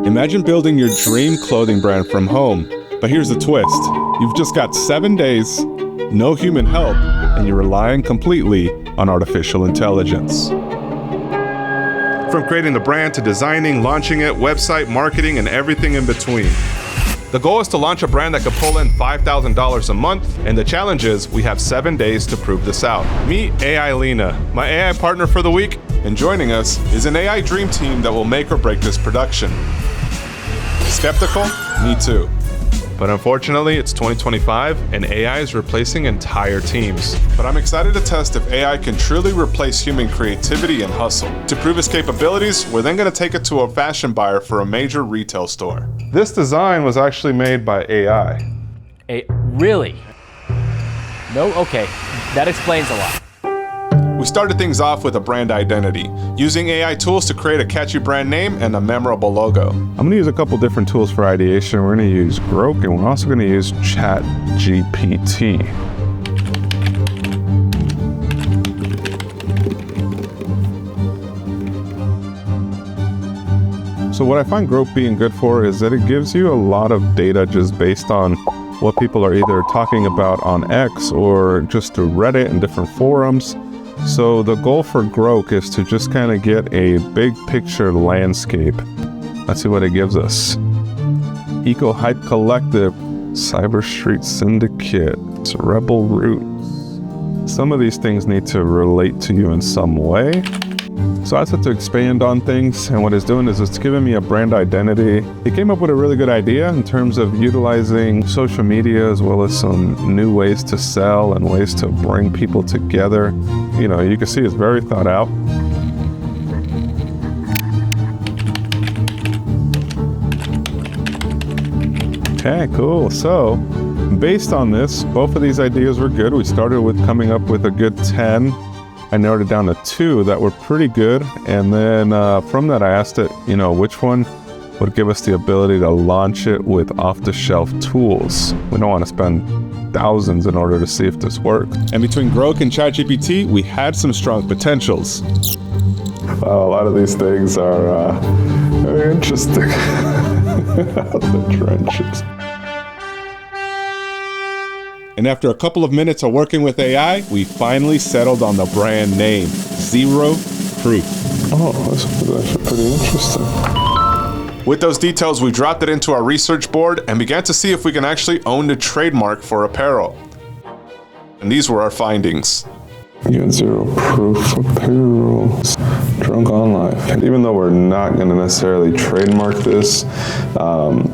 Imagine building your dream clothing brand from home, but here's the twist. You've just got 7 days, no human help, and you're relying completely on artificial intelligence. From creating the brand to designing, launching it, website, marketing, and everything in between. The goal is to launch a brand that could pull in $5,000 a month, and the challenge is we have 7 days to prove this out. Meet AI Lena, my AI partner for the week, and joining us is an AI dream team that will make or break this production. Skeptical? Me too. But unfortunately, it's 2025 and AI is replacing entire teams. But I'm excited to test if AI can truly replace human creativity and hustle. To prove its capabilities, we're then going to take it to a fashion buyer for a major retail store. This design was actually made by AI. Really? No? Okay. That explains a lot. We started things off with a brand identity, using AI tools to create a catchy brand name and a memorable logo. I'm going to use a couple different tools for ideation. We're going to use Grok, and we're also going to use ChatGPT. So what I find Grok being good for is that it gives you a lot of data just based on what people are either talking about on X or just through Reddit and different forums. So the goal for Grok is to just kind of get a big picture landscape. Let's see what it gives us. Eco Hype Collective, Cyber Street Syndicate, Rebel Roots. Some of these things need to relate to you in some way. So I had to expand on things, and what it's doing is it's giving me a brand identity. It came up with a really good idea in terms of utilizing social media as well as some new ways to sell and ways to bring people together. You know, you can see it's very thought out. Okay, cool. So based on this, both of these ideas were good. We started with coming up with a good 10. I narrowed it down to 2 that were pretty good. And then from that, I asked it, you know, which one would give us the ability to launch it with off-the-shelf tools. We don't want to spend thousands in order to see if this works. And between Grok and ChatGPT, we had some strong potentials. Wow, a lot of these things are very interesting. Out the trenches. And after a couple of minutes of working with AI, we finally settled on the brand name, Zero Proof. Oh, that's actually pretty interesting. With those details, we dropped it into our research board and began to see if we can actually own the trademark for apparel. And these were our findings. You got Zero Proof apparel, Drunk on Life. And even though we're not going to necessarily trademark this,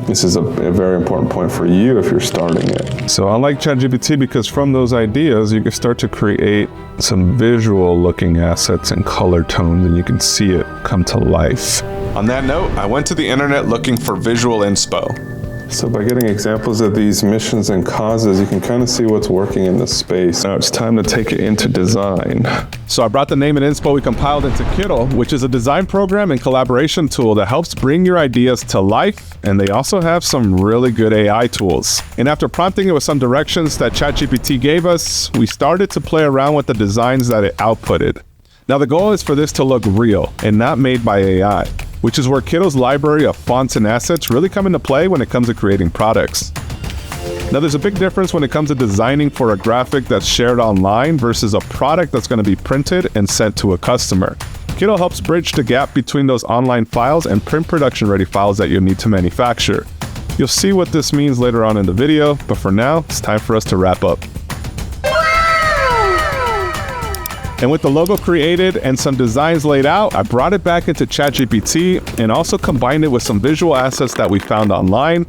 this is a very important point for you if you're starting it. So I like ChatGPT because from those ideas, you can start to create some visual looking assets and color tones, and you can see it come to life. On that note, I went to the internet looking for visual inspo. So by getting examples of these missions and causes, you can kind of see what's working in the space. Now it's time to take it into design. So I brought the name and inspo we compiled into Kittl, which is a design program and collaboration tool that helps bring your ideas to life. And they also have some really good AI tools. And after prompting it with some directions that ChatGPT gave us, we started to play around with the designs that it outputted. Now the goal is for this to look real and not made by AI, which is where Kittl's library of fonts and assets really come into play when it comes to creating products. Now there's a big difference when it comes to designing for a graphic that's shared online versus a product that's going to be printed and sent to a customer. Kittl helps bridge the gap between those online files and print production ready files that you'll need to manufacture. You'll see what this means later on in the video, but for now, it's time for us to wrap up. And with the logo created and some designs laid out, I brought it back into ChatGPT and also combined it with some visual assets that we found online.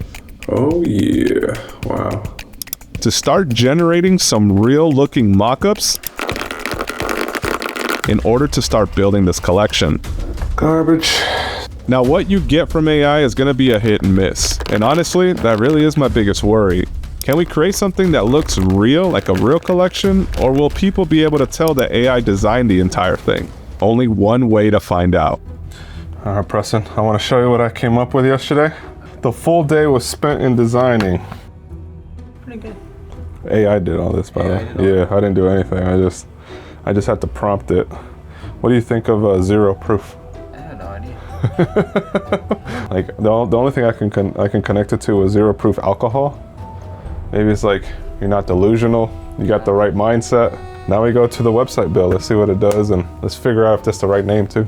Oh yeah, wow. To start generating some real looking mock-ups in order to start building this collection. Garbage. Now what you get from AI is gonna be a hit and miss. And honestly, that really is my biggest worry. Can we create something that looks real, like a real collection, or will people be able to tell that AI designed the entire thing? Only one way to find out. All right, Preston, I want to show you what I came up with yesterday. The full day was spent in designing. Pretty good. AI did all this, by the way. Yeah, I didn't do anything. I just had to prompt it. What do you think of Zero Proof? I have no idea. Like the only thing I can connect it to is zero proof alcohol. Maybe it's like you're not delusional, you got the right mindset. Now we go to the website build. Let's see what it does and let's figure out if that's the right name too.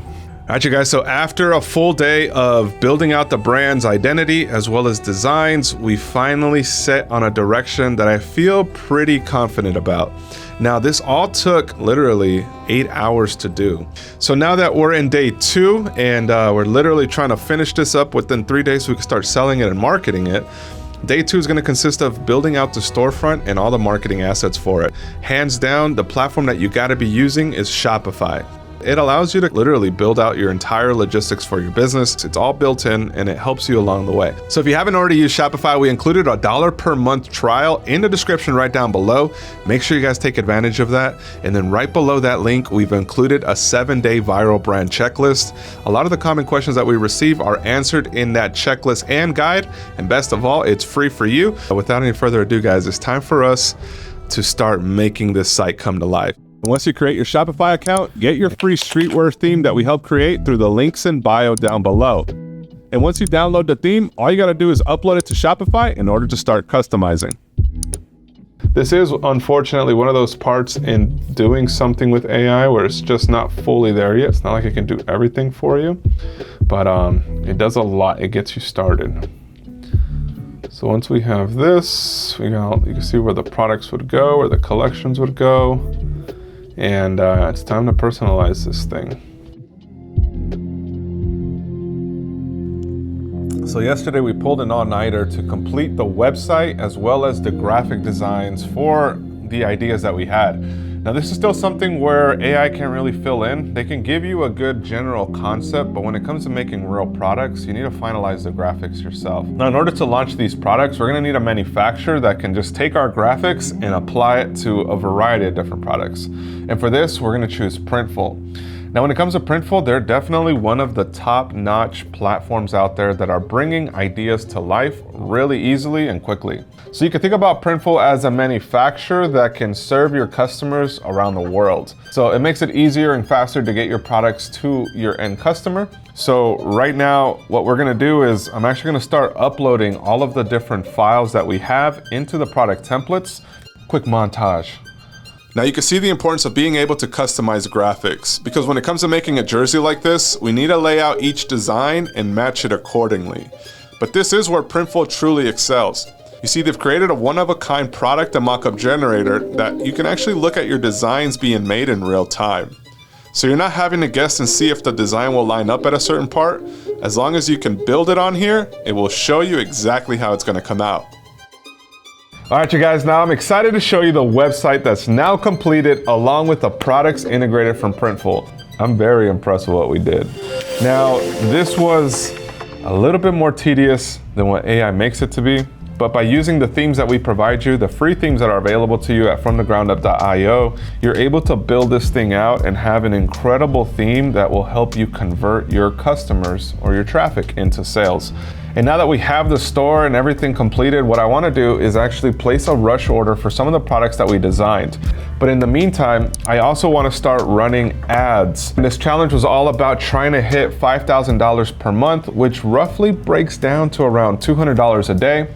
All right, you guys, so after a full day of building out the brand's identity as well as designs, we finally set on a direction that I feel pretty confident about. Now, this all took literally 8 hours to do. So now that we're in day 2 and we're literally trying to finish this up within 3 days so we can start selling it and marketing it, day 2 is going to consist of building out the storefront and all the marketing assets for it. Hands down, the platform that you got to be using is Shopify. It allows you to literally build out your entire logistics for your business. It's all built in and it helps you along the way. So if you haven't already used Shopify, we included a $1 per month trial in the description right down below. Make sure you guys take advantage of that. And then right below that link, we've included a 7-day viral brand checklist. A lot of the common questions that we receive are answered in that checklist and guide. And best of all, it's free for you. Without any further ado, guys, it's time for us to start making this site come to life. Once you create your Shopify account, get your free streetwear theme that we helped create through the links in bio down below. And once you download the theme, all you gotta do is upload it to Shopify in order to start customizing. This is unfortunately one of those parts in doing something with AI where it's just not fully there yet. It's not like it can do everything for you, but it does a lot. It gets you started. So once we have this, you can see where the products would go, where the collections would go. And it's time to personalize this thing. So yesterday we pulled an all-nighter to complete the website as well as the graphic designs for the ideas that we had. Now this is still something where AI can't really fill in. They can give you a good general concept, but when it comes to making real products, you need to finalize the graphics yourself. Now in order to launch these products, we're gonna need a manufacturer that can just take our graphics and apply it to a variety of different products. And for this, we're gonna choose Printful. Now, when it comes to Printful, they're definitely one of the top-notch platforms out there that are bringing ideas to life really easily and quickly. So you can think about Printful as a manufacturer that can serve your customers around the world. So it makes it easier and faster to get your products to your end customer. So right now, what we're gonna do is I'm actually gonna start uploading all of the different files that we have into the product templates. Quick montage. Now you can see the importance of being able to customize graphics, because when it comes to making a jersey like this, we need to lay out each design and match it accordingly. But this is where Printful truly excels. You see, they've created a one-of-a-kind product and mockup generator that you can actually look at your designs being made in real time. So you're not having to guess and see if the design will line up at a certain part. As long as you can build it on here, it will show you exactly how it's gonna come out. All right, you guys, now I'm excited to show you the website that's now completed along with the products integrated from Printful. I'm very impressed with what we did. Now, this was a little bit more tedious than what AI makes it to be, but by using the themes that we provide you, the free themes that are available to you at FromTheGroundUp.io, you're able to build this thing out and have an incredible theme that will help you convert your customers or your traffic into sales. And now that we have the store and everything completed, what I want to do is actually place a rush order for some of the products that we designed. But in the meantime, I also want to start running ads. And this challenge was all about trying to hit $5,000 per month, which roughly breaks down to around $200 a day.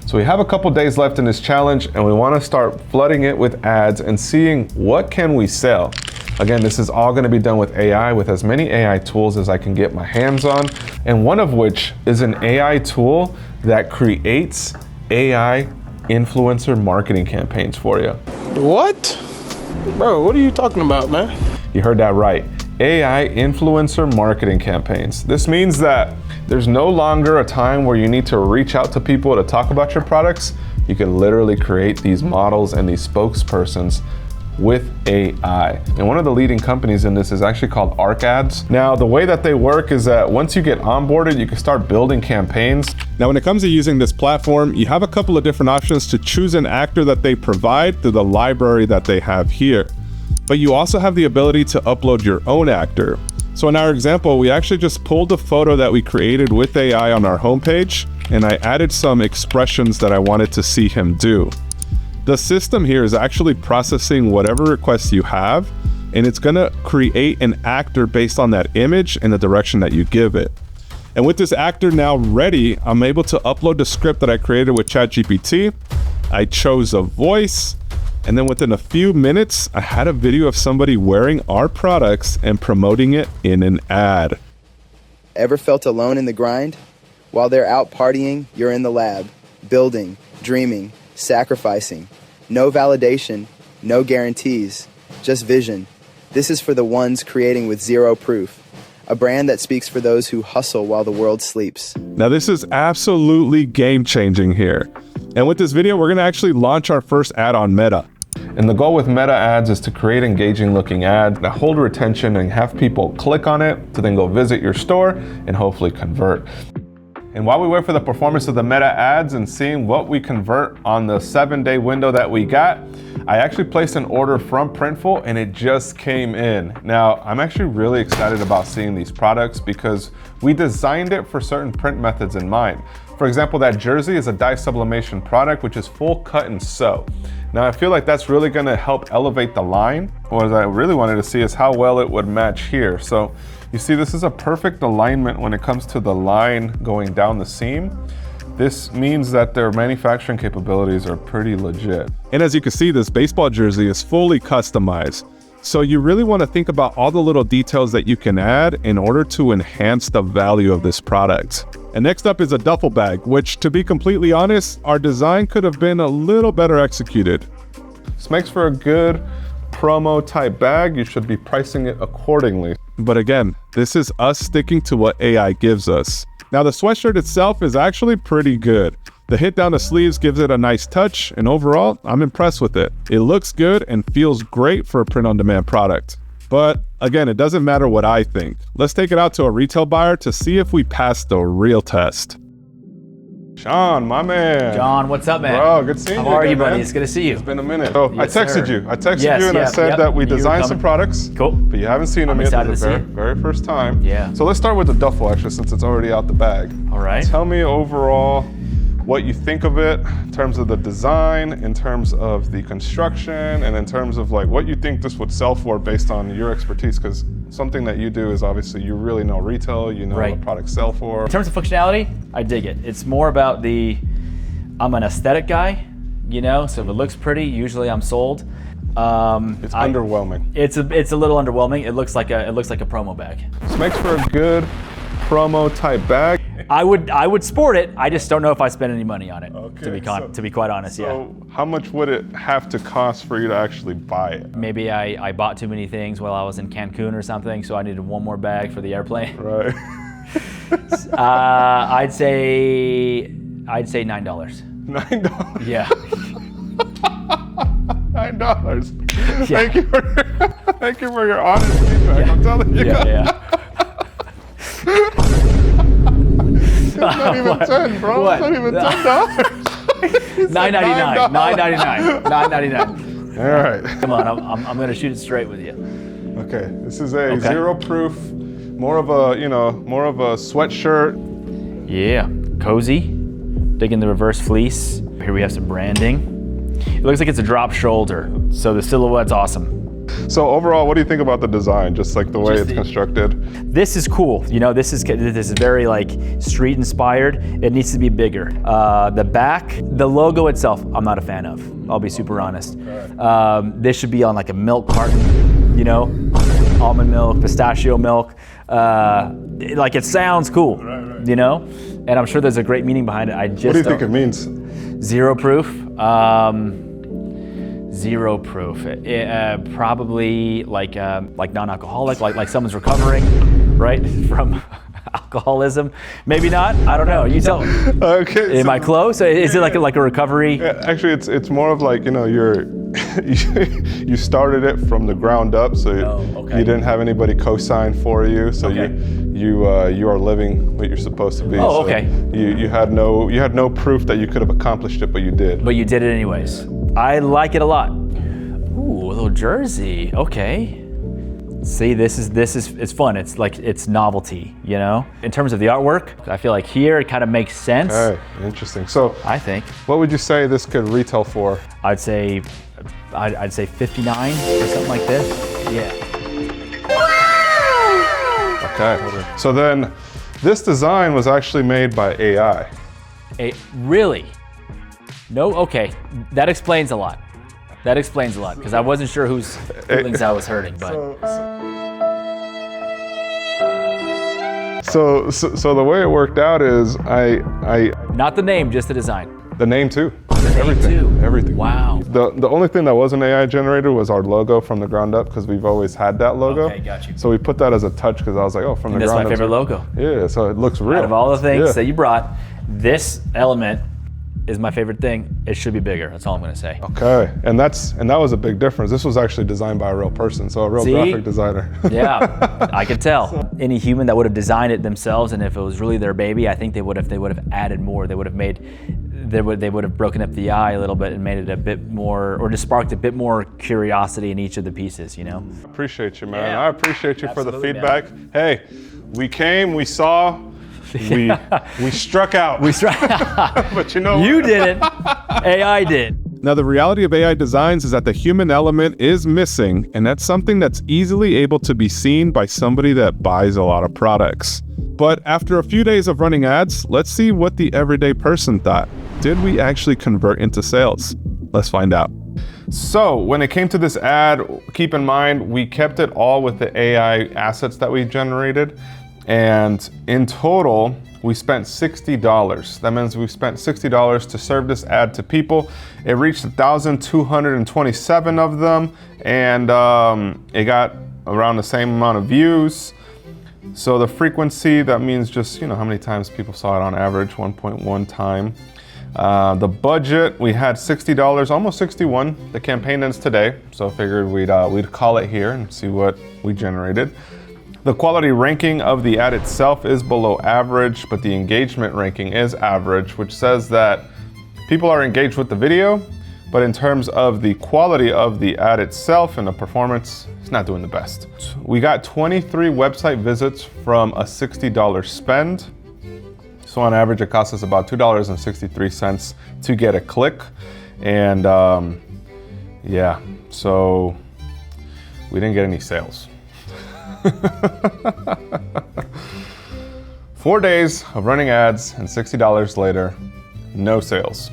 So we have a couple days left in this challenge and we want to start flooding it with ads and seeing what can we sell. Again, this is all going to be done with AI, with as many AI tools as I can get my hands on, and one of which is an AI tool that creates AI influencer marketing campaigns for you. What? Bro, what are you talking about, man? You heard that right. AI influencer marketing campaigns. This means that there's no longer a time where you need to reach out to people to talk about your products. You can literally create these models and these spokespersons with AI. And one of the leading companies in this is actually called ArcAds. Now, the way that they work is that once you get onboarded, you can start building campaigns. Now, when it comes to using this platform, you have a couple of different options to choose an actor that they provide through the library that they have here. But you also have the ability to upload your own actor. So in our example, we actually just pulled a photo that we created with AI on our homepage, and I added some expressions that I wanted to see him do. The system here is actually processing whatever requests you have, and it's gonna create an actor based on that image and the direction that you give it. And with this actor now ready, I'm able to upload the script that I created with ChatGPT. I chose a voice, and then within a few minutes, I had a video of somebody wearing our products and promoting it in an ad. Ever felt alone in the grind? While they're out partying, you're in the lab, building, dreaming, sacrificing. No validation, no guarantees, just vision. This is for the ones creating with zero proof. A brand that speaks for those who hustle while the world sleeps. Now this is absolutely game-changing here. And with this video, we're gonna actually launch our first ad on Meta. And the goal with Meta ads is to create engaging looking ads that hold retention and have people click on it to then go visit your store and hopefully convert. And while we wait for the performance of the Meta ads and seeing what we convert on the 7-day window that we got, I actually placed an order from Printful and it just came in. Now, I'm actually really excited about seeing these products because we designed it for certain print methods in mind. For example, that jersey is a dye sublimation product, which is full cut and sew. Now, I feel like that's really gonna help elevate the line. What I really wanted to see is how well it would match here. So you see, this is a perfect alignment when it comes to the line going down the seam. This means that their manufacturing capabilities are pretty legit. And as you can see, this baseball jersey is fully customized. So you really want to think about all the little details that you can add in order to enhance the value of this product. And next up is a duffel bag, which, to be completely honest, our design could have been a little better executed. This makes for a good promo type bag. You should be pricing it accordingly. But again, this is us sticking to what AI gives us. Now the sweatshirt itself is actually pretty good. The hit down the sleeves gives it a nice touch, and overall, I'm impressed with it. It looks good and feels great for a print-on-demand product. But again, it doesn't matter what I think. Let's take it out to a retail buyer to see if we pass the real test. Sean, my man. John, what's up, man? Bro, good seeing you. How are you, buddy? Man. It's good to see you. It's been a minute. So Yes, I texted sir. you. I texted Yes, you and I said that we designed some products. Cool. But you haven't seen them yet. excited This to is see the very first time. Yeah. So let's start with the duffel actually, since it's already out the bag. All right. Tell me overall what you think of it in terms of the design, in terms of the construction, and in terms of like what you think this would sell for based on your expertise, because something that you do is obviously you really know retail, you know what products sell for. In terms of functionality, I dig it. It's more about I'm an aesthetic guy, you know, so if it looks pretty, usually I'm sold. It's underwhelming. It's a little underwhelming. It looks like a promo bag. This makes for a good promo type bag. I would sport it. I just don't know if I spend any money on it. Okay, to be quite honest, so how much would it have to cost for you to actually buy it? Maybe I bought too many things while I was in Cancun or something, so I needed one more bag for the airplane. Right. I'd say $9. $9. Yeah. $9. Yeah. Thank you for your honest feedback. I'm telling you. Yeah. It's not even 10, bro. What? It's not even $10. $9.99. $9.99. All right. Come on, I'm gonna shoot it straight with you. Okay, this is a zero proof, more of a sweatshirt. Yeah, cozy. Digging the reverse fleece. Here we have some branding. It looks like it's a drop shoulder, so the silhouette's awesome. So overall, what do you think about the design? Just like the way it's constructed? This is cool. You know, this is very like street inspired. It needs to be bigger. The back, the logo itself, I'm not a fan of. I'll be super honest. This should be on like a milk carton, you know, almond milk, pistachio milk. Like it sounds cool, you know, and I'm sure there's a great meaning behind it. What do you think it means? Zero proof. Zero proof. Probably like non-alcoholic, like someone's recovering, right, from alcoholism. Maybe not. I don't know. You tell me. Okay. Am I close? Is it like a recovery? Yeah, actually, it's more of like, you know, you started it from the ground up, so you didn't have anybody co-sign for you, so you are living what you're supposed to be. Oh, so okay. You had no proof that you could have accomplished it, but you did. But you did it anyways. I like it a lot. Ooh, a little jersey. Okay. See, this is it's fun. It's like it's novelty, you know. In terms of the artwork, I feel like here it kind of makes sense. Okay, interesting. So I think. What would you say this could retail for? I'd say 59 or something like this. Yeah. Okay. So then This design was actually made by AI. Really? No? Okay. That explains a lot. That explains a lot, because I wasn't sure whose feelings I was hurting, but. So the way it worked out is Not the name, just the design. the name too. Everything. Everything. Wow. The only thing that wasn't AI generated was our logo from the ground up, because we've always had that logo. Okay, got you. So we put that as a touch, because I was like, oh, from the That's ground my up. favorite logo. Yeah, so it looks real. Out of all the things Yeah. that you brought, this element is my favorite thing. It should be bigger. That's all I'm gonna say. Okay, and that was a big difference. This was actually designed by a real person, so a real See? graphic designer. Yeah, I could tell. Any human that would have designed it themselves, and if it was really their baby, I think they would have added more. They would have broken up the eye a little bit and made it a bit more, or just sparked a bit more curiosity in each of the pieces, you know? Appreciate you, man. Yeah. I appreciate you for the Absolutely, feedback. Hey, we came, we saw, we struck out. But you know You what? didn't. AI did. Now, the reality of AI designs is that the human element is missing, and that's something that's easily able to be seen by somebody that buys a lot of products. But after a few days of running ads, let's see what the everyday person thought. Did we actually convert into sales? Let's find out. So when it came to this ad, keep in mind, we kept it all with the AI assets that we generated. And in total, we spent $60. That means we spent $60 to serve this ad to people. It reached 1,227 of them, and it got around the same amount of views. So the frequency, that means just, you know, how many times people saw it on average, 1.1 time. The budget, we had $60, almost 61. The campaign ends today, so I figured we'd call it here and see what we generated. The quality ranking of the ad itself is below average, but the engagement ranking is average, which says that people are engaged with the video, but in terms of the quality of the ad itself and the performance, it's not doing the best. We got 23 website visits from a $60 spend. So on average, it costs us about $2.63 to get a click. And yeah, so we didn't get any sales. 4 days of running ads and $60 later, no sales.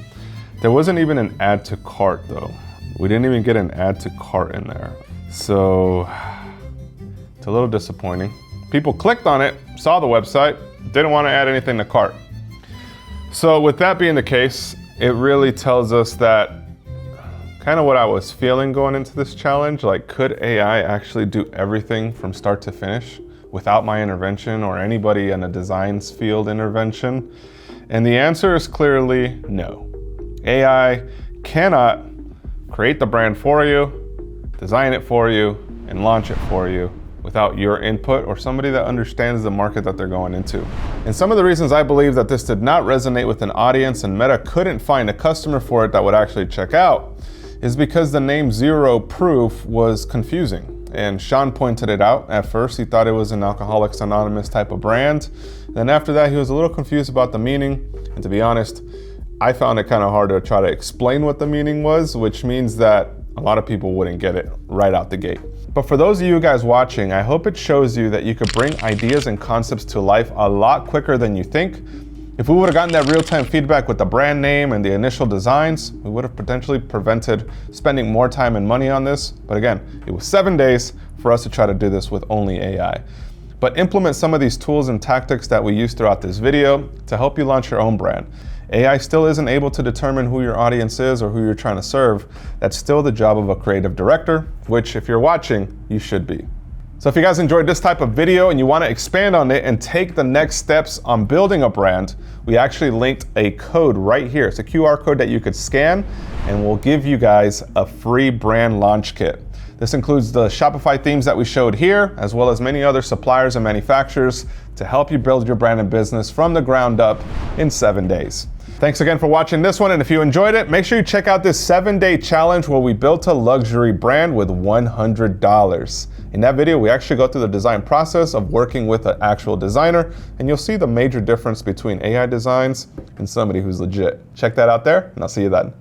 There wasn't even an add to cart though. We didn't even get an add to cart in there. So it's a little disappointing. People clicked on it, saw the website, didn't want to add anything to cart. So with that being the case, it really tells us that kind of what I was feeling going into this challenge, like could AI actually do everything from start to finish without my intervention or anybody in a designs field intervention? And the answer is clearly no. AI cannot create the brand for you, design it for you, and launch it for you without your input or somebody that understands the market that they're going into. And some of the reasons I believe that this did not resonate with an audience and Meta couldn't find a customer for it that would actually check out is because the name Zero Proof was confusing. And Sean pointed it out. At first, he thought it was an Alcoholics Anonymous type of brand. Then after that, he was a little confused about the meaning. And to be honest, I found it kind of hard to try to explain what the meaning was, which means that a lot of people wouldn't get it right out the gate. But for those of you guys watching, I hope it shows you that you could bring ideas and concepts to life a lot quicker than you think. If we would have gotten that real-time feedback with the brand name and the initial designs, we would have potentially prevented spending more time and money on this. But again, it was 7 days for us to try to do this with only AI. But implement some of these tools and tactics that we use throughout this video to help you launch your own brand. AI still isn't able to determine who your audience is or who you're trying to serve. That's still the job of a creative director, which if you're watching, you should be. So if you guys enjoyed this type of video and you want to expand on it and take the next steps on building a brand, we actually linked a code right here. It's a QR code that you could scan and we'll give you guys a free brand launch kit. This includes the Shopify themes that we showed here, as well as many other suppliers and manufacturers to help you build your brand and business from the ground up in 7 days. Thanks again for watching this one, and if you enjoyed it, make sure you check out this 7-day challenge where we built a luxury brand with $100. In that video, we actually go through the design process of working with an actual designer, and you'll see the major difference between AI designs and somebody who's legit. Check that out there, and I'll see you then.